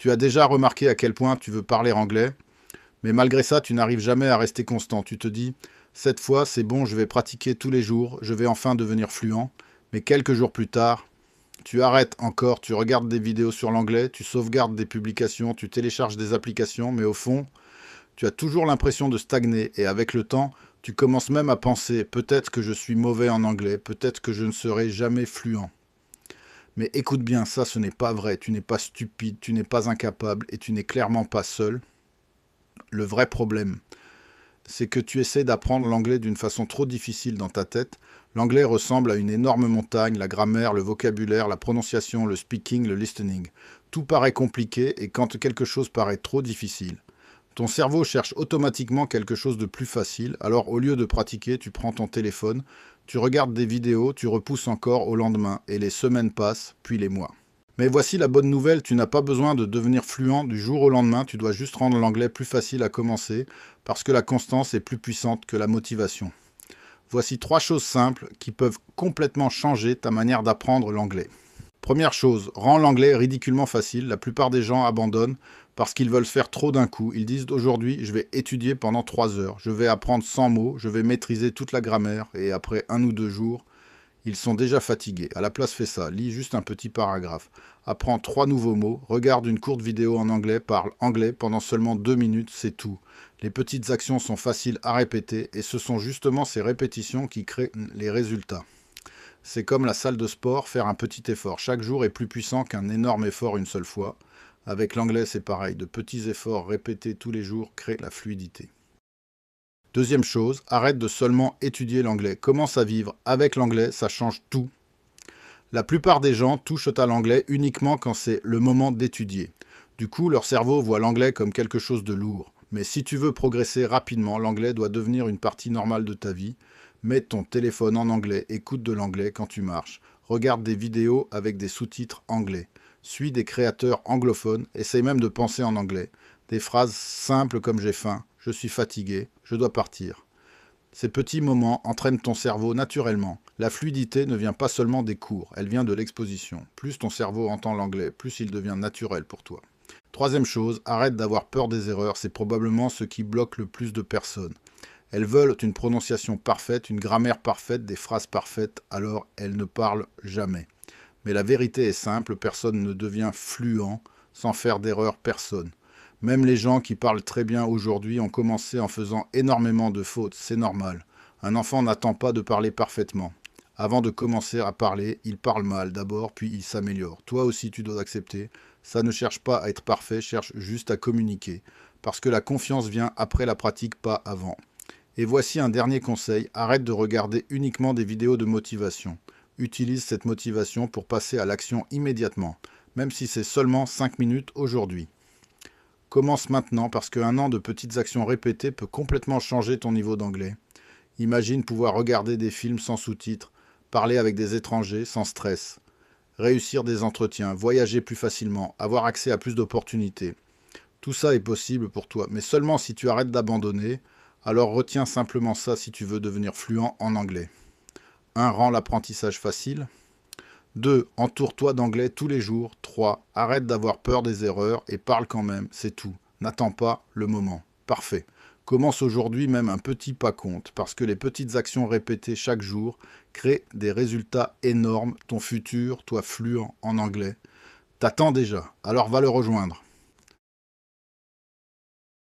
Tu as déjà remarqué à quel point tu veux parler anglais, mais malgré ça, tu n'arrives jamais à rester constant. Tu te dis, cette fois, c'est bon, je vais pratiquer tous les jours, je vais enfin devenir fluent. Mais quelques jours plus tard, tu arrêtes encore, tu regardes des vidéos sur l'anglais, tu sauvegardes des publications, tu télécharges des applications, mais au fond, tu as toujours l'impression de stagner. Et avec le temps, tu commences même à penser, peut-être que je suis mauvais en anglais, peut-être que je ne serai jamais fluent. Mais écoute bien, ça ce n'est pas vrai, tu n'es pas stupide, tu n'es pas incapable et tu n'es clairement pas seul. Le vrai problème, c'est que tu essaies d'apprendre l'anglais d'une façon trop difficile dans ta tête. L'anglais ressemble à une énorme montagne, la grammaire, le vocabulaire, la prononciation, le speaking, le listening. Tout paraît compliqué et quand quelque chose paraît trop difficile, ton cerveau cherche automatiquement quelque chose de plus facile, alors au lieu de pratiquer, tu prends ton téléphone, tu regardes des vidéos, tu repousses encore au lendemain, et les semaines passent, puis les mois. Mais voici la bonne nouvelle, tu n'as pas besoin de devenir fluent du jour au lendemain, tu dois juste rendre l'anglais plus facile à commencer, parce que la constance est plus puissante que la motivation. Voici 3 choses simples qui peuvent complètement changer ta manière d'apprendre l'anglais. Première chose, rends l'anglais ridiculement facile. La plupart des gens abandonnent parce qu'ils veulent faire trop d'un coup. Ils disent aujourd'hui, je vais étudier pendant 3 heures, je vais apprendre 100 mots, je vais maîtriser toute la grammaire, et après 1 ou 2 jours, ils sont déjà fatigués. À la place, fais ça. Lis juste un petit paragraphe. Apprends 3 nouveaux mots. Regarde une courte vidéo en anglais. Parle anglais pendant seulement 2 minutes. C'est tout. Les petites actions sont faciles à répéter et ce sont justement ces répétitions qui créent les résultats. C'est comme la salle de sport, faire un petit effort. Chaque jour est plus puissant qu'un énorme effort une seule fois. Avec l'anglais, c'est pareil. De petits efforts répétés tous les jours créent la fluidité. Deuxième chose, arrête de seulement étudier l'anglais. Commence à vivre avec l'anglais, ça change tout. La plupart des gens touchent à l'anglais uniquement quand c'est le moment d'étudier. Du coup, leur cerveau voit l'anglais comme quelque chose de lourd. Mais si tu veux progresser rapidement, l'anglais doit devenir une partie normale de ta vie. Mets ton téléphone en anglais, écoute de l'anglais quand tu marches. Regarde des vidéos avec des sous-titres anglais. Suis des créateurs anglophones, essaye même de penser en anglais. Des phrases simples comme j'ai faim, je suis fatigué, je dois partir. Ces petits moments entraînent ton cerveau naturellement. La fluidité ne vient pas seulement des cours, elle vient de l'exposition. Plus ton cerveau entend l'anglais, plus il devient naturel pour toi. Troisième chose, arrête d'avoir peur des erreurs, c'est probablement ce qui bloque le plus de personnes. Elles veulent une prononciation parfaite, une grammaire parfaite, des phrases parfaites, alors elles ne parlent jamais. Mais la vérité est simple, personne ne devient fluent sans faire d'erreur, personne. Même les gens qui parlent très bien aujourd'hui ont commencé en faisant énormément de fautes, c'est normal. Un enfant n'attend pas de parler parfaitement. Avant de commencer à parler, il parle mal d'abord, puis il s'améliore. Toi aussi tu dois accepter, ça ne cherche pas à être parfait, cherche juste à communiquer. Parce que la confiance vient après la pratique, pas avant. Et voici un dernier conseil, arrête de regarder uniquement des vidéos de motivation. Utilise cette motivation pour passer à l'action immédiatement, même si c'est seulement 5 minutes aujourd'hui. Commence maintenant parce qu'un an de petites actions répétées peut complètement changer ton niveau d'anglais. Imagine pouvoir regarder des films sans sous-titres, parler avec des étrangers sans stress, réussir des entretiens, voyager plus facilement, avoir accès à plus d'opportunités. Tout ça est possible pour toi, mais seulement si tu arrêtes d'abandonner, alors retiens simplement ça si tu veux devenir fluent en anglais. 1. Rends l'apprentissage facile. 2. Entoure-toi d'anglais tous les jours. 3. Arrête d'avoir peur des erreurs et parle quand même, c'est tout. N'attends pas le moment. Parfait. Commence aujourd'hui, même un petit pas compte, parce que les petites actions répétées chaque jour créent des résultats énormes. Ton futur, toi fluent en anglais, t'attends déjà, alors va le rejoindre.